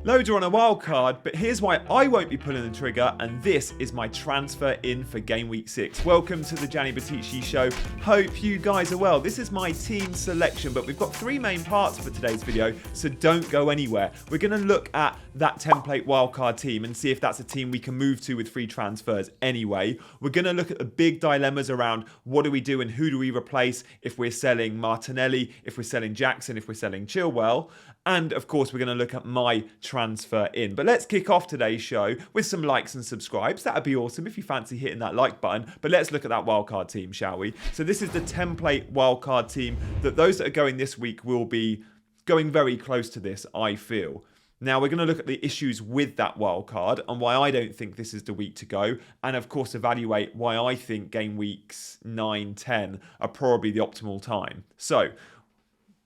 Loads are on a wild card, but here's why I won't be pulling the trigger, and this is my transfer in for Game Week 6. Welcome to the Gianni Show. Hope you guys are well. This is my team selection, but we've got three main parts for today's video, so don't go anywhere. We're going to look at that template wildcard team and see if that's a team we can move to with free transfers anyway. We're going to look at the big dilemmas around what do we do and who do we replace if we're selling Martinelli, if we're selling Jackson, if we're selling Chilwell. And of course, we're going to look at my transfer in. But let's kick off today's show with some likes and subscribes. That'd be awesome if you fancy hitting that like button. But let's look at that wildcard team, shall we? So this is the template wildcard team that those that are going this week will be going very close to this, I feel. Now, we're going to look at the issues with that wildcard and why I don't think this is the week to go. And of course, evaluate why I think game weeks 9, 10 are probably the optimal time. So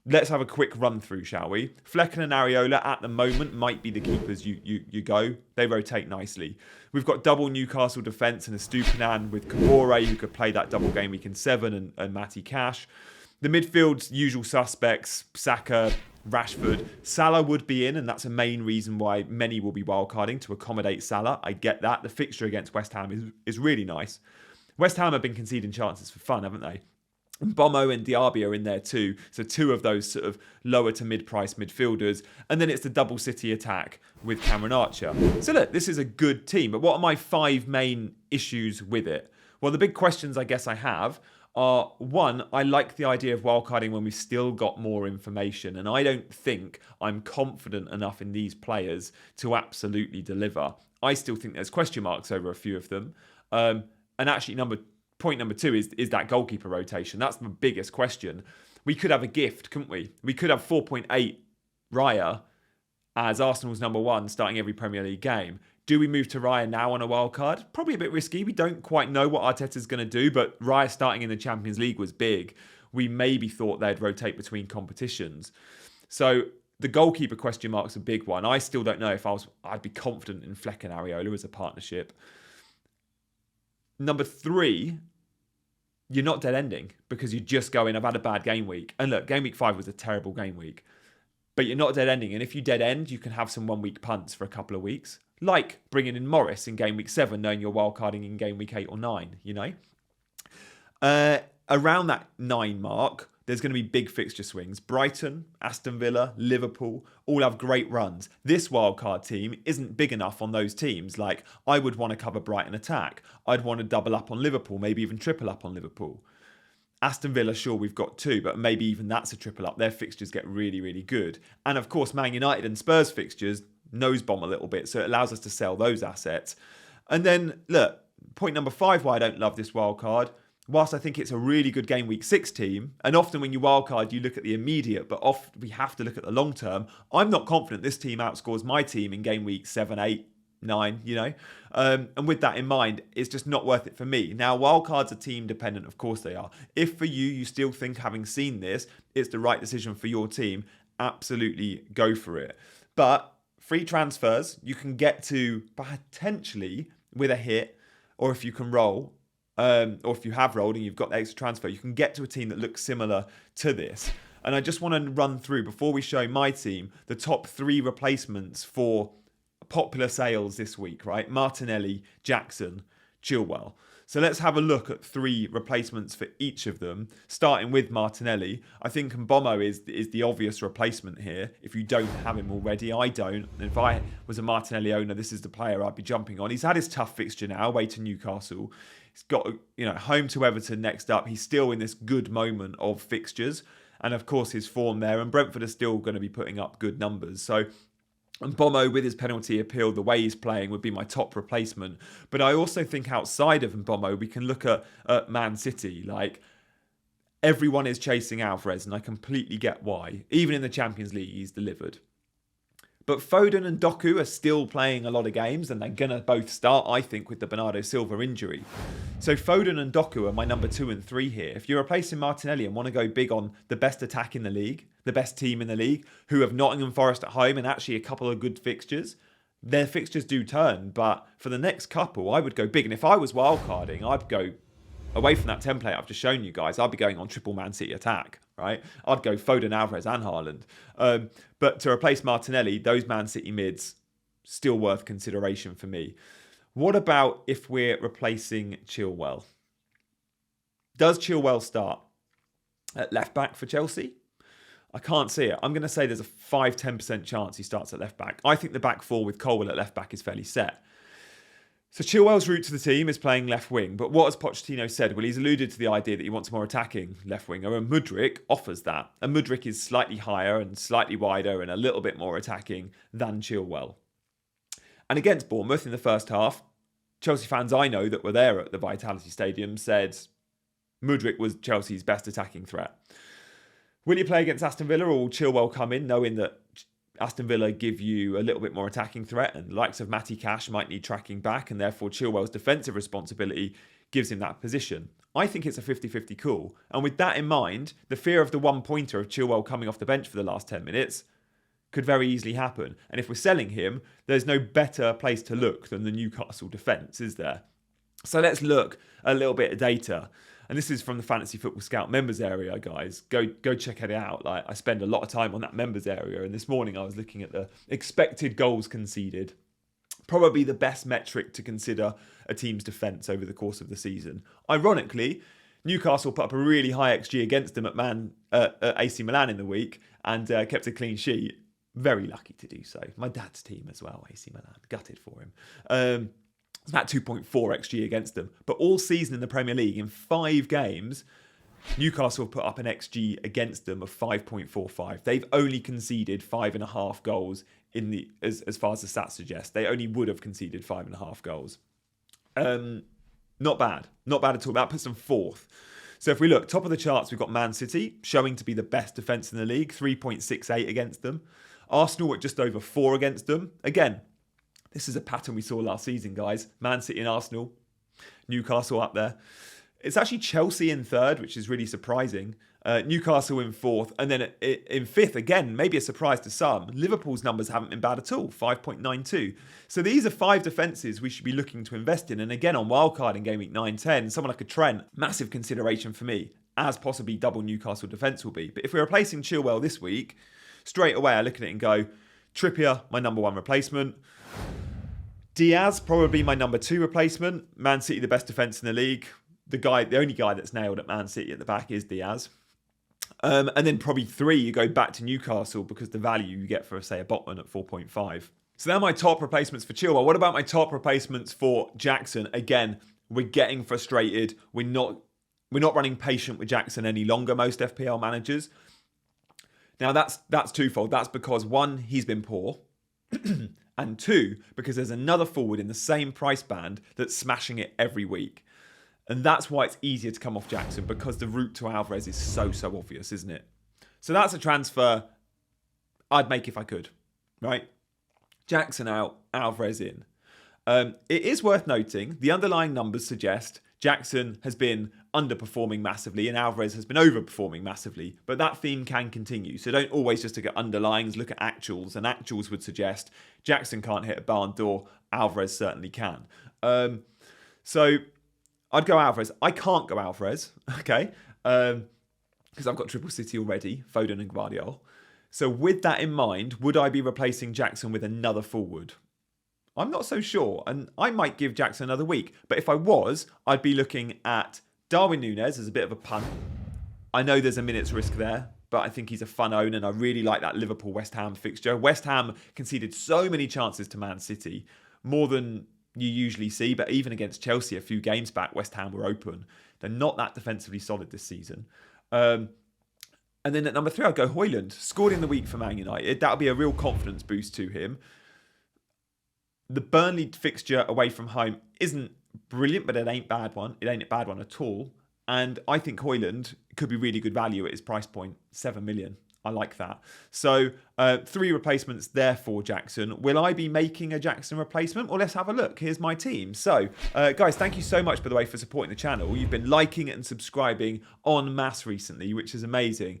let's have a quick run through, shall we? Flecken and Areola at the moment might be the keepers you go. They rotate nicely. We've got double Newcastle defence and a Stupinan with Kabore, who could play that double game week in 7, and Matty Cash. The midfield's usual suspects, Saka, Rashford. Salah would be in, and that's a main reason why many will be wildcarding, to accommodate Salah. I get that. The fixture against West Ham is really nice. West Ham have been conceding chances for fun, haven't they? And Bomo and Diaby are in there too. So two of those sort of lower to mid-price midfielders. And then it's the double City attack with Cameron Archer. So look, this is a good team. But what are my 5 main issues with it? Well, the big questions I guess I have are, one, I like the idea of wildcarding when we've still got more information. And I don't think I'm confident enough in these players to absolutely deliver. I still think there's question marks over a few of them. And actually, point number 2 is that goalkeeper rotation. That's the biggest question. We could have a gift, couldn't we? We could have 4.8 Raya as Arsenal's number 1 starting every Premier League game. Do we move to Raya now on a wild card? Probably a bit risky. We don't quite know what Arteta's going to do, but Raya starting in the Champions League was big. We maybe thought they'd rotate between competitions. So the goalkeeper question mark's a big one. I still don't know if I'd be confident in Fleck and Areola as a partnership. Number 3, you're not dead ending because you just go in, I've had a bad game week. And look, game week 5 was a terrible game week. But you're not dead ending. And if you dead end, you can have some 1 week punts for a couple of weeks. Like bringing in Morris in game week 7, knowing you're wildcarding in game week 8 or 9, you know? Around that 9 mark, there's going to be big fixture swings. Brighton, Aston Villa, Liverpool all have great runs. This wildcard team isn't big enough on those teams. Like, I would want to cover Brighton attack. I'd want to double up on Liverpool, maybe even triple up on Liverpool. Aston Villa, sure, we've got 2, but maybe even that's a triple up. Their fixtures get really, really good. And of course, Man United and Spurs fixtures nose bomb a little bit, so it allows us to sell those assets. And then, look, point number 5 why I don't love this wildcard. Whilst I think it's a really good game week 6 team, and often when you wildcard, you look at the immediate, but often we have to look at the long term. I'm not confident this team outscores my team in game week 7, 8, 9, you know. And with that in mind, it's just not worth it for me. Now, wildcards are team dependent, of course they are. If for you still think, having seen this, it's the right decision for your team, absolutely go for it. But free transfers, you can get to potentially with a hit, or if you can roll, or if you have rolled and you've got the extra transfer, you can get to a team that looks similar to this. And I just want to run through, before we show my team, the top 3 replacements for popular sales this week, right? Martinelli, Jackson, Chilwell. So let's have a look at 3 replacements for each of them, starting with Martinelli. I think Mbomo is the obvious replacement here. If you don't have him already, I don't. And if I was a Martinelli owner, this is the player I'd be jumping on. He's had his tough fixture now, away to Newcastle. He's got, home to Everton next up. He's still in this good moment of fixtures. And of course, his form there. And Brentford are still going to be putting up good numbers. So Mbomo, with his penalty appeal, the way he's playing, would be my top replacement. But I also think outside of Mbomo, we can look at Man City. Like, everyone is chasing Alvarez, and I completely get why. Even in the Champions League, he's delivered. But Foden and Doku are still playing a lot of games, and they're going to both start, I think, with the Bernardo Silva injury. So Foden and Doku are my number 2 and 3 here. If you're replacing Martinelli and want to go big on the best attack in the league, the best team in the league, who have Nottingham Forest at home and actually a couple of good fixtures, their fixtures do turn. But for the next couple, I would go big. And if I was wildcarding, I'd go away from that template I've just shown you guys. I'd be going on triple Man City attack. right? I'd go Foden, Alvarez and Haaland. But to replace Martinelli, those Man City mids, still worth consideration for me. What about if we're replacing Chilwell? Does Chilwell start at left back for Chelsea? I can't see it. I'm going to say there's a 5-10% chance he starts at left back. I think the back four with Colwell at left back is fairly set. So Chilwell's route to the team is playing left wing. But what has Pochettino said? Well, he's alluded to the idea that he wants more attacking left winger, and Mudryk offers that. And Mudryk is slightly higher and slightly wider and a little bit more attacking than Chilwell. And against Bournemouth in the first half, Chelsea fans I know that were there at the Vitality Stadium said Mudryk was Chelsea's best attacking threat. Will you play against Aston Villa, or will Chilwell come in knowing that Aston Villa give you a little bit more attacking threat, and the likes of Matty Cash might need tracking back, and therefore Chilwell's defensive responsibility gives him that position? I think it's a 50-50 call. And with that in mind, the fear of the one-pointer of Chilwell coming off the bench for the last 10 minutes could very easily happen. And if we're selling him, there's no better place to look than the Newcastle defence, is there? So let's look a little bit of data. And this is from the Fantasy Football Scout members area, guys. Go check it out. Like, I spend a lot of time on that members area. And this morning I was looking at the expected goals conceded. Probably the best metric to consider a team's defence over the course of the season. Ironically, Newcastle put up a really high XG against them at AC Milan in the week and kept a clean sheet. Very lucky to do so. My dad's team as well, AC Milan. Gutted for him. It's about 2.4 XG against them. But all season in the Premier League, in 5 games, Newcastle have put up an XG against them of 5.45. They've only conceded 5.5 goals as far as the stats suggest. They only would have conceded 5.5 goals. Not bad. Not bad at all. That puts them 4th. So if we look, top of the charts, we've got Man City, showing to be the best defence in the league, 3.68 against them. Arsenal at just over 4 against them. Again, this is a pattern we saw last season, guys. Man City and Arsenal. Newcastle up there. It's actually Chelsea in 3rd, which is really surprising. Newcastle in 4th. And then in 5th, again, maybe a surprise to some, Liverpool's numbers haven't been bad at all, 5.92. So these are 5 defences we should be looking to invest in. And again, on wildcard in Game Week 9-10, someone like a Trent, massive consideration for me, as possibly double Newcastle defence will be. But if we're replacing Chilwell this week, straight away I look at it and go, Trippier, my number 1 replacement. Diaz, probably my number 2 replacement. Man City, the best defence in the league. The only guy that's nailed at Man City at the back is Diaz. And then probably 3, you go back to Newcastle because the value you get for, say, a Botman at 4.5. So they're my top replacements for Chilwell. What about my top replacements for Jackson? Again, we're getting frustrated. We're not running patient with Jackson any longer, most FPL managers. Now, that's twofold. That's because, 1, he's been poor. And 2, because there's another forward in the same price band that's smashing it every week. And that's why it's easier to come off Jackson, because the route to Alvarez is so obvious, isn't it? So that's a transfer I'd make if I could, right? Jackson out, Alvarez in. It is worth noting, the underlying numbers suggest Jackson has been underperforming massively and Alvarez has been overperforming massively, but that theme can continue. So don't always just look at underlyings, look at actuals, and actuals would suggest Jackson can't hit a barn door, Alvarez certainly can. So I'd go Alvarez. I can't go Alvarez, okay, because I've got Triple City already, Foden and Guardiola. So with that in mind, would I be replacing Jackson with another forward? I'm not so sure, and I might give Jackson another week. But if I was, I'd be looking at Darwin Núñez as a bit of a punt. I know there's a minute's risk there, but I think he's a fun own, and I really like that Liverpool-West Ham fixture. West Ham conceded so many chances to Man City, more than you usually see, but even against Chelsea a few games back, West Ham were open. They're not that defensively solid this season. And then at number 3, I'd go Højlund. Scored in the week for Man United. That'll be a real confidence boost to him. The Burnley fixture away from home isn't brilliant, but it ain't bad one. It ain't a bad one at all. And I think Højlund could be really good value at his price point, 7 million. I like that. So 3 replacements there for Jackson. Will I be making a Jackson replacement? Well, let's have a look. Here's my team. So guys, thank you so much, by the way, for supporting the channel. You've been liking and subscribing en masse recently, which is amazing.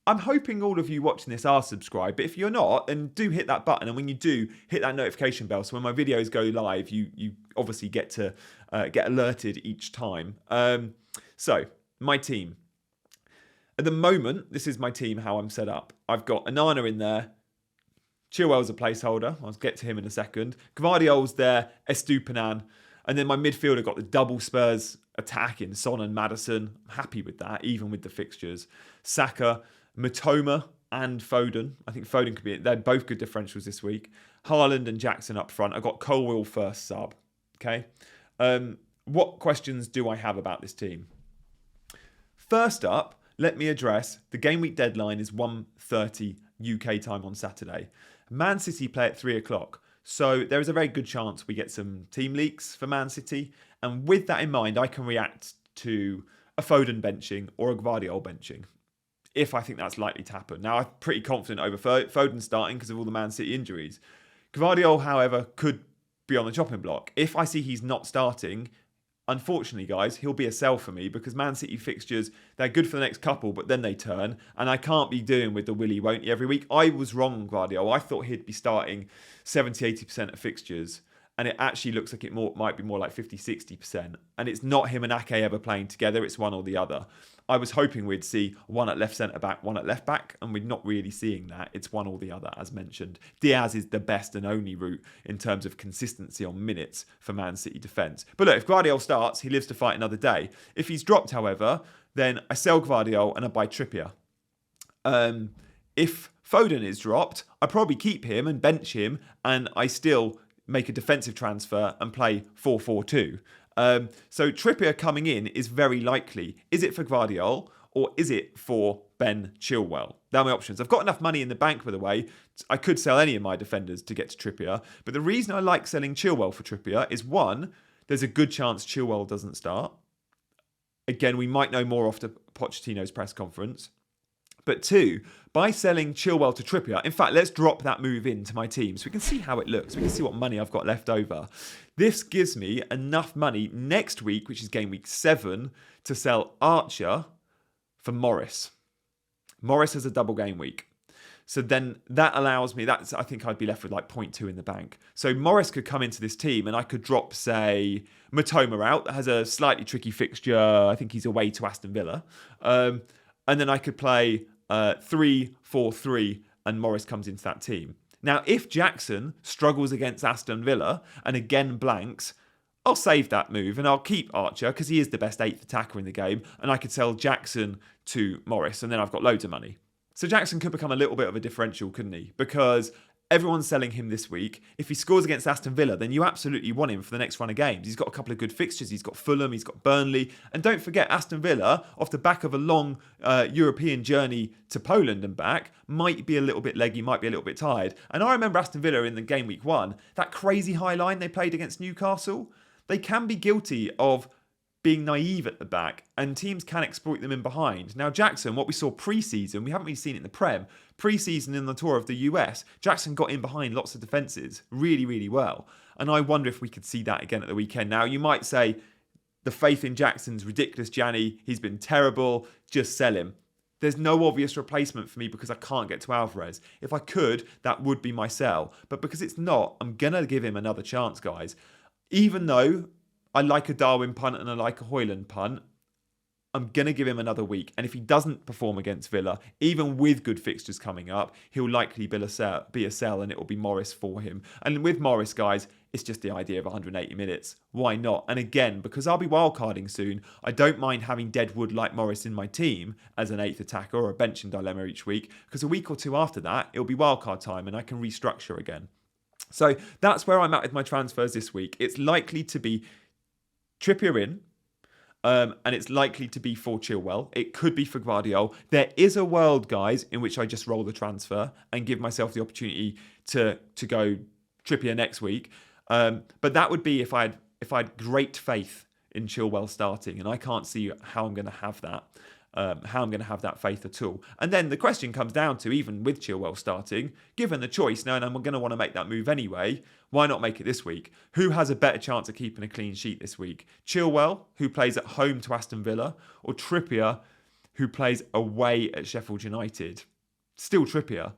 I'm hoping all of you watching this are subscribed, but if you're not, then do hit that button. And when you do, hit that notification bell. So when my videos go live, you obviously get to get alerted each time. So my team. At the moment, this is my team, how I'm set up. I've got Onana in there. Chilwell's a placeholder. I'll get to him in a second. Gvardiol's there. Estupinan. And then my midfielder got the double Spurs attack in Son and Maddison. I'm happy with that, even with the fixtures. Saka, Matoma and Foden. I think Foden could be... They're both good differentials this week. Haaland and Jackson up front. I've got Colwill first sub. Okay. What questions do I have about this team? First up, let me address the game week deadline is 1:30 UK time on Saturday. Man City play at 3 o'clock. So there is a very good chance we get some team leaks for Man City. And with that in mind, I can react to a Foden benching or a Gvardiol benching, if I think that's likely to happen. Now, I'm pretty confident over Foden starting because of all the Man City injuries. Gvardiol, however, could be on the chopping block. If I see he's not starting, unfortunately, guys, he'll be a sell for me because Man City fixtures, they're good for the next couple, but then they turn. And I can't be doing with the willy won't you every week. I was wrong, Gvardiol. I thought he'd be starting 70-80% of fixtures. And it actually looks like it might be more like 50-60%. And it's not him and Ake ever playing together. It's one or the other. I was hoping we'd see one at left centre-back, one at left-back. And we're not really seeing that. It's one or the other, as mentioned. Diaz is the best and only route in terms of consistency on minutes for Man City defence. But look, if Gvardiol starts, he lives to fight another day. If he's dropped, however, then I sell Gvardiol and I buy Trippier. If Foden is dropped, I probably keep him and bench him. And I still make a defensive transfer and play 4-4-2. So Trippier coming in is very likely. Is it for Gvardiol or is it for Ben Chilwell? They're my options. I've got enough money in the bank, by the way. I could sell any of my defenders to get to Trippier. But the reason I like selling Chilwell for Trippier is, one, there's a good chance Chilwell doesn't start. Again, we might know more after Pochettino's press conference. But two, by selling Chilwell to Trippier, in fact, let's drop that move into my team so we can see how it looks. We can see what money I've got left over. This gives me enough money next week, which is game week 7, to sell Archer for Morris. Morris has a double game week. So then that allows me, I think I'd be left with like 0.2 in the bank. So Morris could come into this team and I could drop, say, Matoma out. That has a slightly tricky fixture. I think he's away to Aston Villa. And then I could play 3-4-3 and Morris comes into that team. Now, if Jackson struggles against Aston Villa and again blanks, I'll save that move and I'll keep Archer because he is the best 8th attacker in the game and I could sell Jackson to Morris and then I've got loads of money. So Jackson could become a little bit of a differential, couldn't he? Because everyone's selling him this week. If he scores against Aston Villa, then you absolutely want him for the next run of games. He's got a couple of good fixtures. He's got Fulham, he's got Burnley. And don't forget, Aston Villa, off the back of a long European journey to Poland and back, might be a little bit leggy, might be a little bit tired. And I remember Aston Villa in the game week 1, that crazy high line they played against Newcastle. They can be guilty of being naive at the back, and teams can exploit them in behind. Now, Jackson, what we saw pre-season, we haven't really seen it in the Prem. Pre-season in the tour of the US, Jackson got in behind lots of defences really, really well. And I wonder if we could see that again at the weekend. Now, you might say, the faith in Jackson's ridiculous, Gianni. He's been terrible. Just sell him. There's no obvious replacement for me because I can't get to Alvarez. If I could, that would be my sell. But because it's not, I'm going to give him another chance, guys. Even though I like a Darwin punt and I like a Højlund punt, I'm going to give him another week. And if he doesn't perform against Villa, even with good fixtures coming up, he'll likely be a sell and it will be Morris for him. And with Morris, guys, it's just the idea of 180 minutes. Why not? And again, because I'll be wildcarding soon, I don't mind having Deadwood like Morris in my team as an 8th attacker or a benching dilemma each week, because a week or two after that, it'll be wildcard time and I can restructure again. So that's where I'm at with my transfers this week. It's likely to be Trippier in, and it's likely to be for Chilwell. It could be for Gvardiol. There is a world, guys, in which I just roll the transfer and give myself the opportunity to go Trippier next week. But that would be if I had great faith in Chilwell starting, and I can't see how I'm going to have that. Faith at all. And then the question comes down to, even with Chilwell starting, given the choice, now and I'm going to want to make that move anyway, why not make it this week? Who has a better chance of keeping a clean sheet this week? Chilwell, who plays at home to Aston Villa, or Trippier, who plays away at Sheffield United? Still Trippier.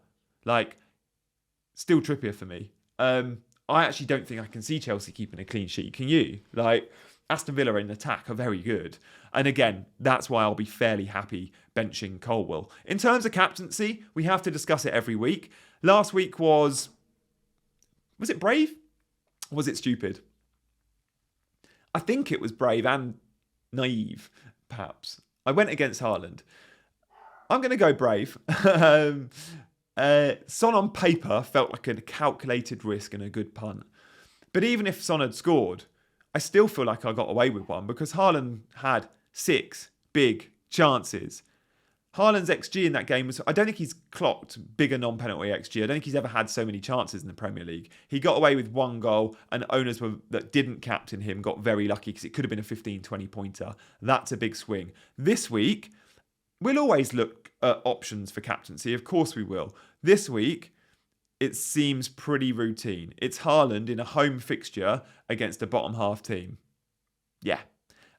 Still Trippier for me. I actually don't think I can see Chelsea keeping a clean sheet. Can you? Aston Villa in attack are very good. And again, that's why I'll be fairly happy benching Chilwell. In terms of captaincy, we have to discuss it every week. Last week was it brave? Or was it stupid? I think it was brave and naive, perhaps. I went against Haaland. I'm going to go brave. Son on paper felt like a calculated risk and a good punt. But even if Son had scored, I still feel like I got away with one because Haaland had 6 big chances. Haaland's XG in that game was, I don't think he's clocked bigger non-penalty XG. I don't think he's ever had so many chances in the Premier League. He got away with 1 goal and owners that didn't captain him got very lucky because it could have been a 15-20 pointer. That's a big swing. This week, we'll always look at options for captaincy. Of course we will. This week, it seems pretty routine. It's Haaland in a home fixture against a bottom half team. Yeah.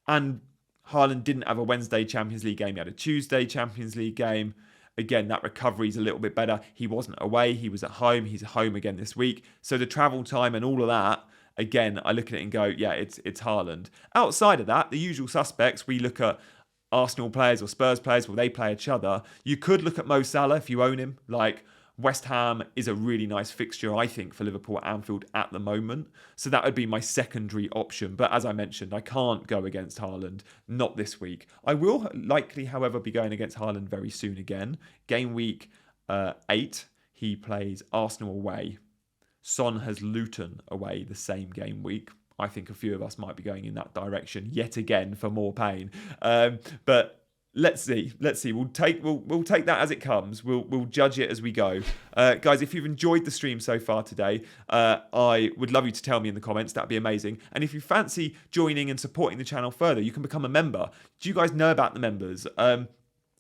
And Haaland didn't have a Wednesday Champions League game. He had a Tuesday Champions League game. Again, that recovery's a little bit better. He wasn't away. He was at home. He's home again this week. So the travel time and all of that, again, I look at it and go, yeah, it's Haaland. Outside of that, the usual suspects, we look at Arsenal players or Spurs players, will they play each other? You could look at Mo Salah if you own him. Like, West Ham is a really nice fixture, I think, for Liverpool at Anfield at the moment. So that would be my secondary option. But as I mentioned, I can't go against Haaland, not this week. I will likely, however, be going against Haaland very soon again. Game week 8, he plays Arsenal away. Son has Luton away the same game week. I think a few of us might be going in that direction yet again for more pain. But let's see. We'll take that as it comes. We'll judge it as we go. Guys, if you've enjoyed the stream so far today, I would love you to tell me in the comments. That'd be amazing. And if you fancy joining and supporting the channel further, you can become a member. Do you guys know about the members?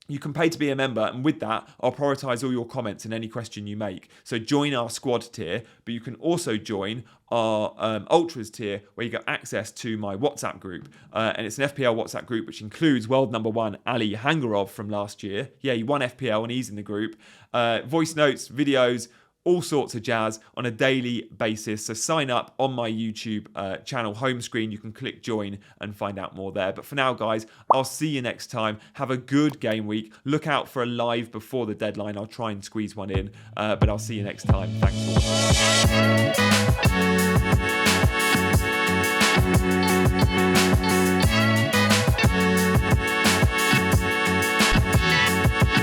You can pay to be a member, and with that, I'll prioritise all your comments and any question you make. So join our squad tier, but you can also join our Ultras tier, where you get access to my WhatsApp group. And it's an FPL WhatsApp group, which includes world number 1, Ali Hangarov from last year. Yeah, he won FPL and he's in the group. Voice notes, videos, all sorts of jazz on a daily basis. So sign up on my YouTube channel home screen. You can click join and find out more there. But for now, guys, I'll see you next time. Have a good game week. Look out for a live before the deadline. I'll try and squeeze one in. But I'll see you next time. Thanks for watching.